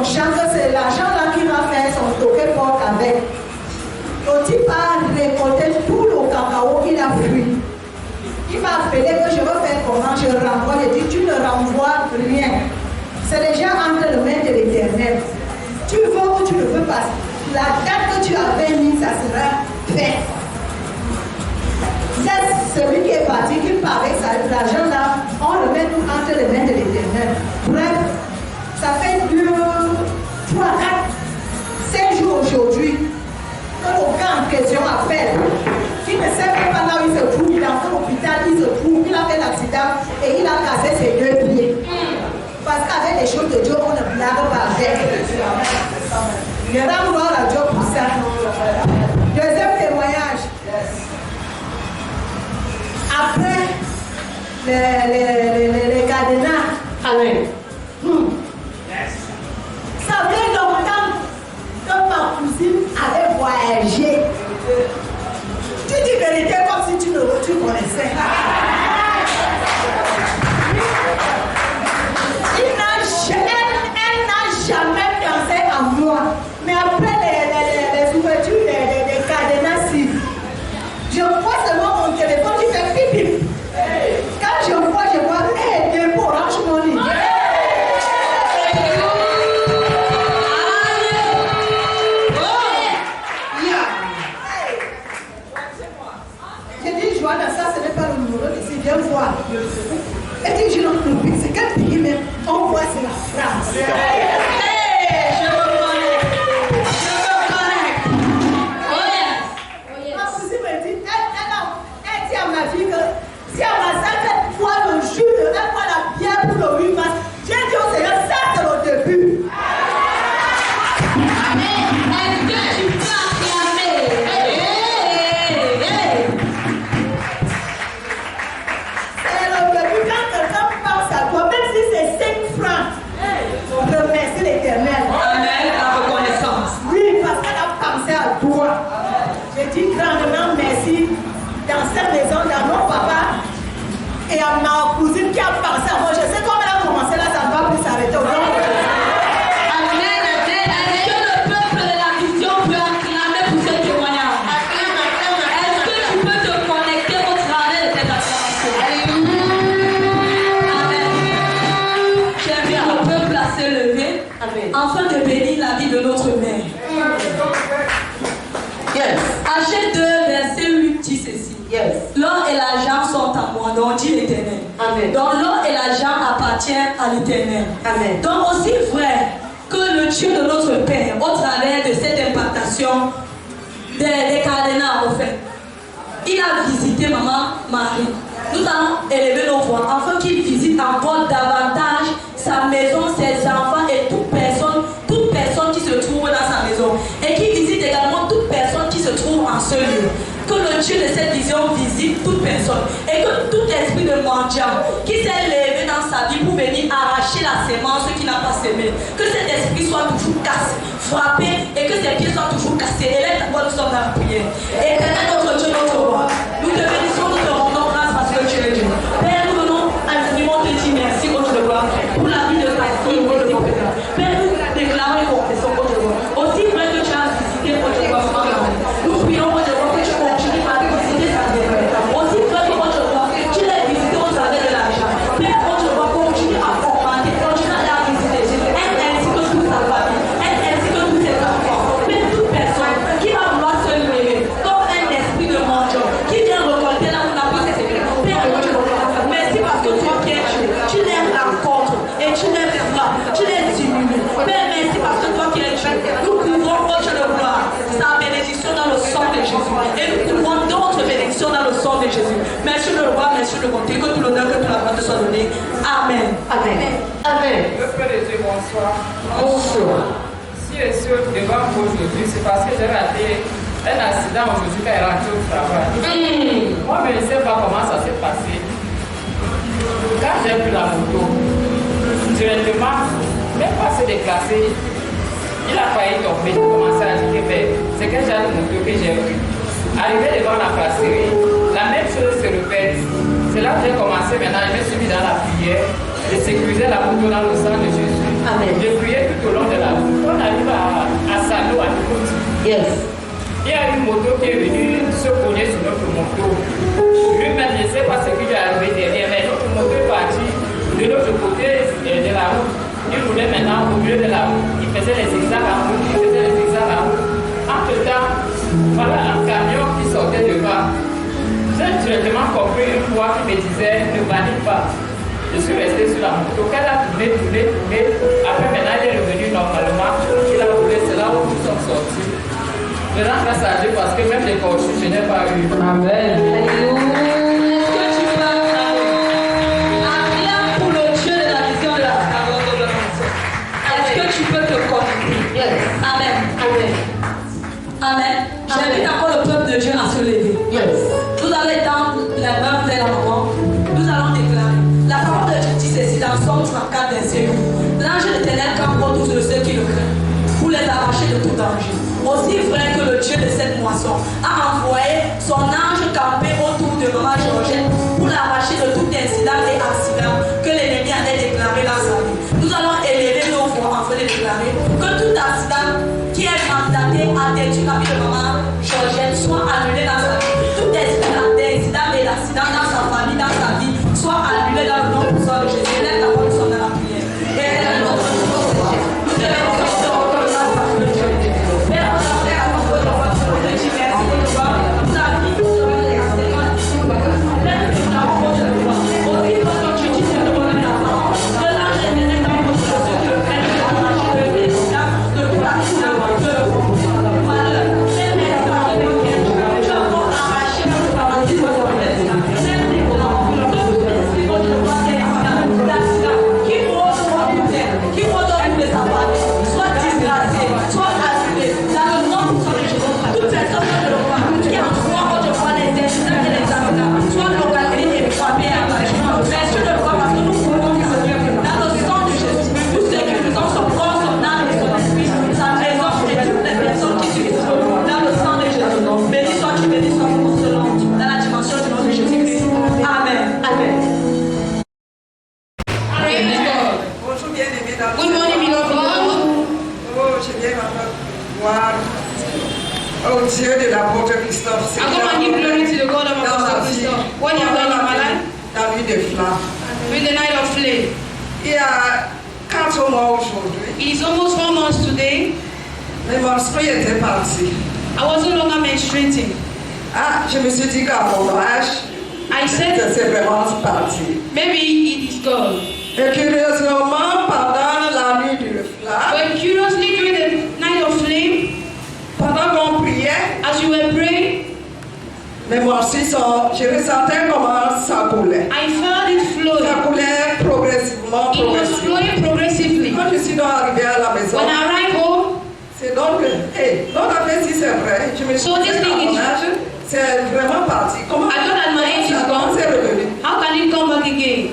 son champ, que c'est l'argent là qui va faire son toquet porte avec. Quand il va récolter tout le cacao qu'il a fui, il va appeler que je veux faire comment, je renvoie. Je dis, tu ne renvoies rien. C'est déjà entre les mains de l'Éternel. Tu veux ou tu ne veux pas. La date que tu avais mise, ça sera fait. C'est celui qui est parti, qui part avec l'argent là, on le met tout entre les mains de l'Éternel. Bref, ça fait 2, 3, 4, 5 jours aujourd'hui que le gars en question appelle. Il ne sait même pas là où il se trouve, il est dans l'hôpital, il se trouve, il a fait l'accident et il a cassé ses 2 pieds. Parce qu'avec les choses de Dieu, on ne blague pas avec. Je rends gloire à Dieu pour ça. Deuxième témoignage. Après les cadenas. Amen. Ça fait longtemps que ma cousine avait voyagé. Tu dis vérité comme si tu connaissais. Elle n'a jamais pensé à moi. Mais après les ouvertures des cadenas, je vois seulement mon téléphone qui fait pip pip. Quand je vois, hey, dépôt, range mon lit. J'ai dit, Joanna, ça ce n'est pas le numéro d'ici, viens voir. Elle dit, je n'en peux plus, c'est quel pays même? On voit, c'est la France. Si à ma salle, elle voit le jus, elle voit la bière pour le 8 mars, j'ai dit au Seigneur, ça c'est le début. Amen. Est-ce que tu peux acclamer? C'est le début. Quand quelqu'un pense à toi, même si c'est 5 francs, on remercie l'Éternel. Amen. La reconnaissance. Oui, parce qu'elle a pensé à toi. Je dis grandement merci dans cette maison, dans mon papa. Et à ma cousine qui a pensé à moi, je sais comment elle a commencé là, ça ne va plus s'arrêter. Amen, amen. Est-ce que le peuple de la vision peut acclamer pour ce témoignage? Est-ce que tu peux te connecter au travers de cette acclamation? Amen. J'aime bien le peuple à se lever afin de bénir la vie de notre mère. Yes. Achète 2, verset 8 dit ceci. Yes. L'or et l'argent sont à moi, donc dit l'Éternel. Amen. Donc l'or et l'argent appartiennent à l'Éternel. Amen. Donc aussi vrai que le Dieu de notre Père, au travers de cette impactation des cadenas, en fait, il a visité maman Marie. Nous allons élever nos voix afin qu'il visite encore davantage sa maison, ses enfants et toute personne qui se trouve dans sa maison. Et qu'il visite également toute personne qui se trouve en ce lieu. Que le Dieu de cette vision visite toute personne. Et que tout esprit de mendiant qui s'est levé dans sa vie pour venir arracher la sémence qui n'a pas sémé. Que cet esprit soit toujours cassé, frappé et que ses pieds soient toujours cassés. Et là, nous sommes dans la prière. Et notre Dieu, notre roi, nous te bénissons, nous te rendons grâce parce que tu es Dieu. Père, nous venons infiniment te dire merci, ô Dieu de gloire, pour la vie de ta fille, ô Dieu de gloire. Père, nous déclarons et confessons, ô Dieu de gloire. Aussi vrai que tu as visité, ô Dieu de gloire, nous prions, ô Dieu de gloire, que tu continues à visiter sa demeure. Aussi vrai que, ô Dieu de gloire, tu l'as visité au travers de l'argent. Père, ô Dieu de gloire, continue à augmenter, continue à la visiter. Elle ainsi que toute sa famille, elle ainsi que tous ses enfants. Père, toute personne qui va vouloir se lever comme un esprit de mendiant, qui vient récolter là où la vie s'est faite. Père, ô Dieu de gloire, merci parce que toi qui es Dieu, tu les rencontres et tu les frappes, tu les diminues. Père, merci parce que toi qui es Dieu, nous couvrons, ô Dieu de gloire, sa bénédiction dans le sang de Jésus. Et nous couvrons d'autres bénédictions dans le sang de Jésus. Merci de le voir, merci de le compter, que tout l'honneur, que toute la gloire te soit donnée. Amen. Amen. Amen. Le Père de Dieu, bonsoir. Bonsoir. Si je suis devant vous aujourd'hui, c'est parce que j'ai raté un accident aujourd'hui quand il est rentré au travail. Moi, je ne sais pas comment ça s'est passé. Quand j'ai pris la moto, directement, même pas se déclasser, il a failli tomber. J'ai commencé à dire que c'est quel genre de moto que j'ai pris. Arrivé devant la brasserie, la même chose se répète. C'est là que j'ai commencé maintenant, je me suis mis dans la prière, de sécuriser la moto dans le sang de Jésus. Amen. J'ai prié tout au au long de la route. Quand on arrive à Salo, à Nikoti, Yes. il y a une moto qui est venue se cogner sur notre moto. Lui-même, je ne sais pas ce qui lui est arrivé derrière, mais notre moto est partie de l'autre côté de la route. Il roulait maintenant au milieu de la route. Il faisait les zigzags en route, il faisait les zigzags en route. Entre-temps, voilà un camion qui sortait devant. J'ai directement compris une voix qui me disait ne panique pas. Je suis resté sur la moto. Quand elle a tourné. Après, maintenant, elle est revenue normalement. Il a roulé, c'est là où nous sommes sortis. Je rends grâce à Dieu parce que même les coachs, je n'ai pas eu. Amen. Amen. Amen. Amen. J'invite encore le peuple de Dieu à se lever. Yes. Vous allez tendre la main vers la maman. Nous allons déclarer. La parole de Dieu dit ceci dans Somme 34, verset 8. L'ange de l'Éternel campe autour de ceux qui le craignent pour les arracher de tout danger. Aussi vrai que le Dieu de cette moisson a envoyé son ange camper autour de maman Georgette pour l'arracher de tout incident et accident que l'ennemi avait déclaré dans sa vie. Nous allons élever nos voix afin de déclarer que tout accident qui est mandaté à détruire la vie de maman Georgette soit annulé dans sa vie. Tout incident et d'accident dans sa famille, dans sa vie, soit annulé dans le nom puissant de Jésus. Lève la voix, nous sommes dans la prière. Au Dieu de l'apôtre Christophe, I'm going to give glory to the God of Apostle Christophe. When you are going in my life, la nuit de flamme. with the night of flame. Il y a 4 mois aujourd'hui, It is almost 4 months today. mes menstrues étaient parties. I was no longer menstruating. Ah, je me suis dit qu'à mon âge, I said, que c'est vraiment parti. maybe it is God. Et curieusement, pendant la nuit de flamme, But curiously, during the night of flame, pendant qu'on priait, as you were praying, mes menstrues je ressentais comment ça coulait. I felt it flowing. Ça coulait progressivement, It was flowing progressively. Quand je suis donc arrivée à la maison, When I arrived home, c'est donc, donc en fait, si c'est vrai, je me suis So dit this qu'à thing mon is- âge, c'est vraiment parti. Comment I thought that my age is comment gone. c'est revenu? How can it come back again?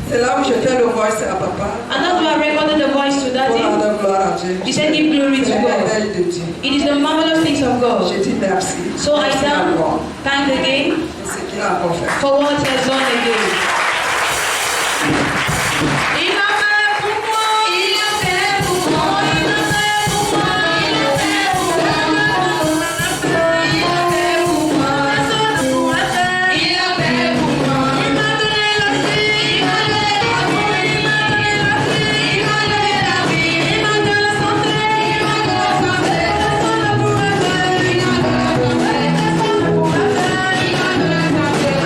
C'est là où je fais le voice à papa. And that's why I recorded the voice to Pour Daddy. rendre gloire à Dieu. He said, give glory to C'est la God. merveille de Dieu. It is the marvelous things of God. Je dis merci. So I Merci thank encore again pour ce qu'il a encore fait. for what he has done again. Il a fait pour moi, il a fait pour moi, il a fait pour moi, il a fait pour moi, il a fait pour moi, il a fait pour moi, il m'a donné la vie, il m'a donné la vie, il m'a donné la vie, il m'a donné la vie, il m'a donné la santé, il m'a donné la santé, il a donné pour la vie, il a donné la santé, il a donné pour la vie, il a donné la santé.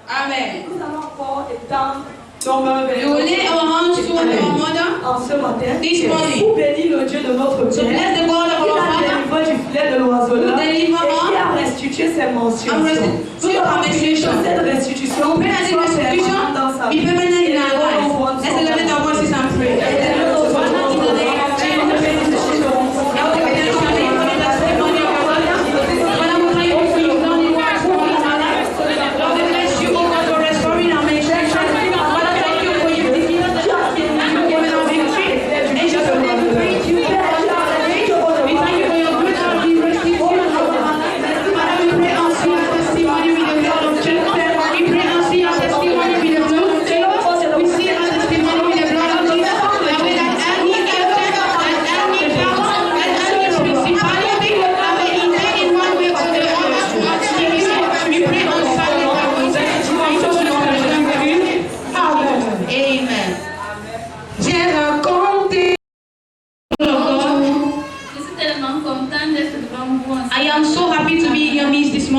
Amen. Nous allons encore étendre nos mains vers We will lay our hands toward our mother. en ce matin. This morning. Pour bénir le Dieu de notre So Père. bless the God of Il our a Father. délivré du filet de l'oiseleur Who deliver et qui us. a restitué ses mentions. And restitute our menstruation. Cette restitution Pray that this restitution dans sa be vie. permanent in our lives. Let's elevate our voices and pray. Father, in the name of Jesus, now we thank you for the testimony of our Father. Father, we thank you for your done in our lives. Lord, we bless you, O God, for restoring our menstruation. Father, thank you for your defeated the champion and you given our victory. And just so that we praise you, we thank you for your good and restitution. Father, we pray also your testimony with the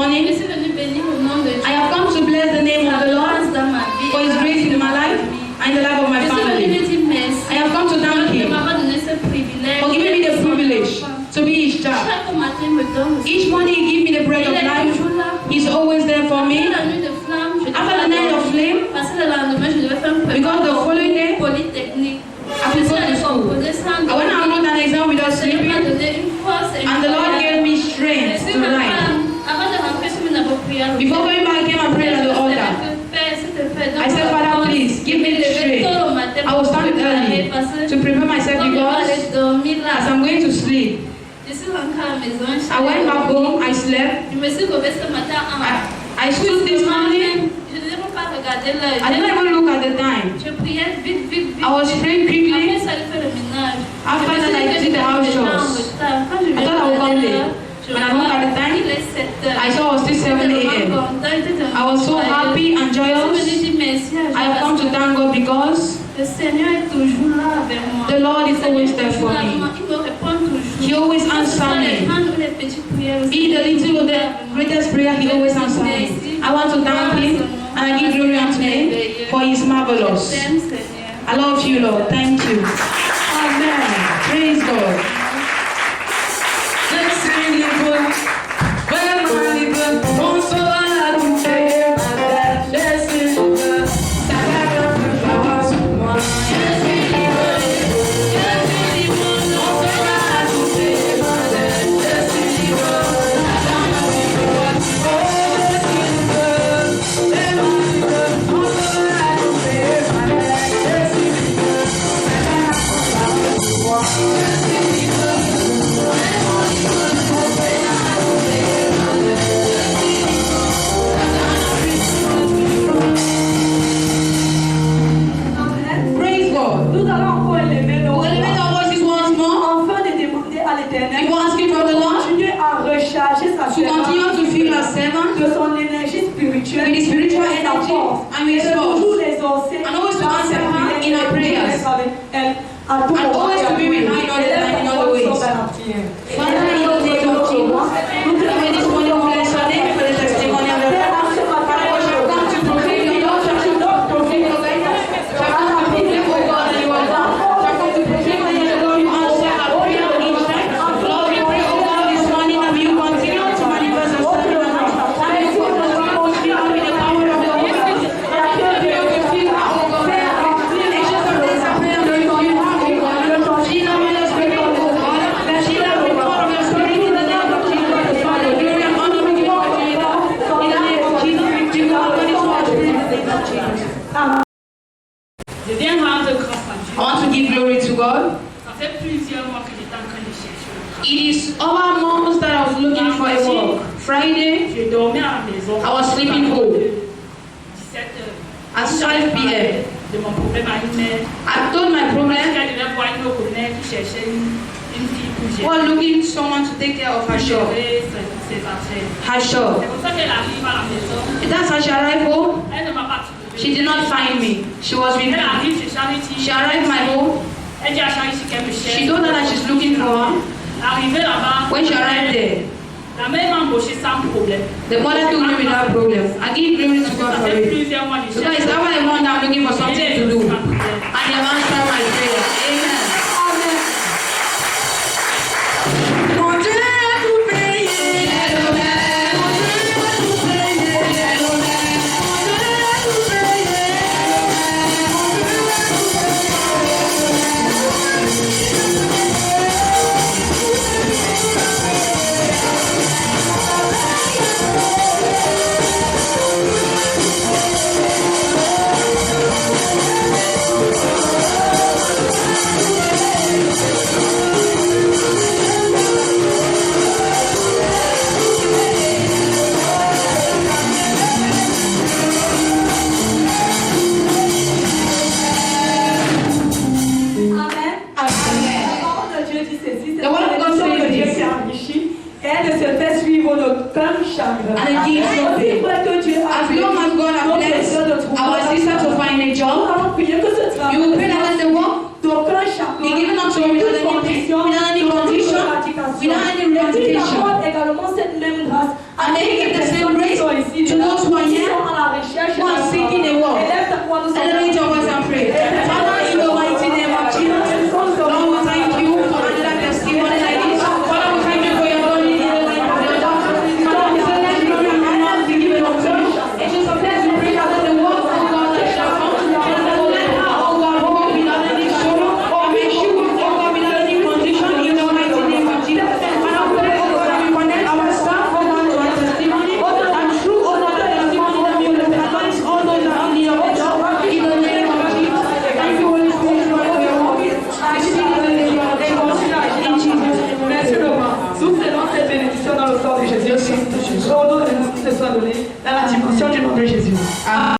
morning. Je suis venue bénir au nom de Dieu. I have come to bless the name of the Lord Dans ma vie. for His grace in my life and in the life of my Je suis venue family. lui dire merci. I have come to thank De Him m'avoir donné ce privilège. for giving me the privilege to be His child. Chaque matin me donne. Each morning He gives me the bread of Il est life. toujours là. He's always there for Après me. la nuit de flamme, je After the night of flame, parce que le lendemain, je devais faire un because the following day, polytechnique. I will go to school. I went out wrote an exam without sleeping, and the Lord gave me strength to write. Avant de rentrer sur une prière, Before going back, I came and prayed at the altar. I said, Father, please give me the strength. I will stand early to prepare myself because as I'm going to sleep, I went back home, I slept. I stood this morning. I didn't even look at the time. I was praying quickly. After that, I did the house chores. I thought I would come late. When I looked at the time, I saw it was still 7 a.m. I was so happy and joyous. I have come to thank God because the Lord is always there for me. He always answers me. Be the little or the greatest prayer, He always answers me. I want to thank Him and I give glory unto Him for He is marvelous. I love you, Lord. Thank you. Amen. Praise God. Let's sing it good. When my little bones so I can say my dad. Let's sing it good. Sagrada flowers of wine. Let's sing it good. Let's sing it good. Bones so I can say my dad. Let's sing it good. Sagrada flowers of wine. Let's sing it good. When my little bones so I can say my dad. Let's sing it good. Sagrada flowers of wine. Let's sing it good. Praise God. Nous allons encore élever nos We'll elevate voix our voices once more. afin de demander à l'Éternel We will ask Him for the Lord continuer à recharger sa to servante continue to fill our servant de son énergie spirituelle with His spiritual et sa energy force. and with Et His de toujours force. l'exaucer And always to dans answer ses her prières in our et de prayers. être avec elle à tout And moment always et à to be tout with moment. her in all the time, in all the Et ways. son bénédiction. Father, in the name of Jesus, we pray this morning we bless your name for the testimony of the Lord. Father, we shall come to proclaim your Lord, shall come to proclaim your guidance, shall come to proclaim, O God, that you are God, shall come to proclaim that you Lord, you answer our prayer each time. Lord, we pray, O God, this morning that you continue to manifest yourself in our lives. That you continue to be the power of your word. That you will feel our O God. Nations of days are praying that you have, O God. Jesus, may your spirit, O God. Jesus, we call on your spirit in the name of Jesus. Father, glory and honor we give to you, Lord. In the name of Jesus, we give you all the glory in the name of Jesus. Je viens rendre grâce à Dieu. I want to give glory to God. Ça fait plusieurs mois que j'étais en train de chercher. It is over months that I was looking for a work. Friday, Je dormais à la maison. I was sleeping home 17 heures. at 5 p.m. De mon problème à une mère. I told my Je problem, devais voir une autre mère qui cherchait une fille pour gérer. while looking someone to take care of her shop. Ses affaires. Her shop. C'est comme ça qu'elle arrive à la maison. That's how she arrived home. Elle ne m'a pas trouvé. She did not find me. She was with Elle me. arrive chez Charity. She arrived my home. Elle dit à Charity qu'elle me cherche. She told her that she's looking for her. Arrivée là-bas. When she arrived there, La mère m'a embauchée sans problème. the mother told me without problem. I give glory to God Ça for fait it. plusieurs mois que je Because cherche. it's over a month I'm looking for something to do. Sans problème. And they have answered my prayer. Amen. Mon Dieu a tout payé. Mon Dieu a tout payé. Mon Dieu a tout payé. Amen. La parole de Dieu dit ceci, c'est The word of God la bénédiction says de Dieu this. qui enrichit et elle ne se fait suivre d'aucun chagrin. And it gives no Aussi pain. vrai que Dieu a As long as God has notre blessed sœur de trouver our sister to find a Nous job, allons prier que ce travail you will pray that let the work d'aucun chagrin, be given unto you without any condition, without any without any Et puis eradication. il accorde également cette même grâce And they give the same soit donné dans la dimension du nom de Jésus. Amen.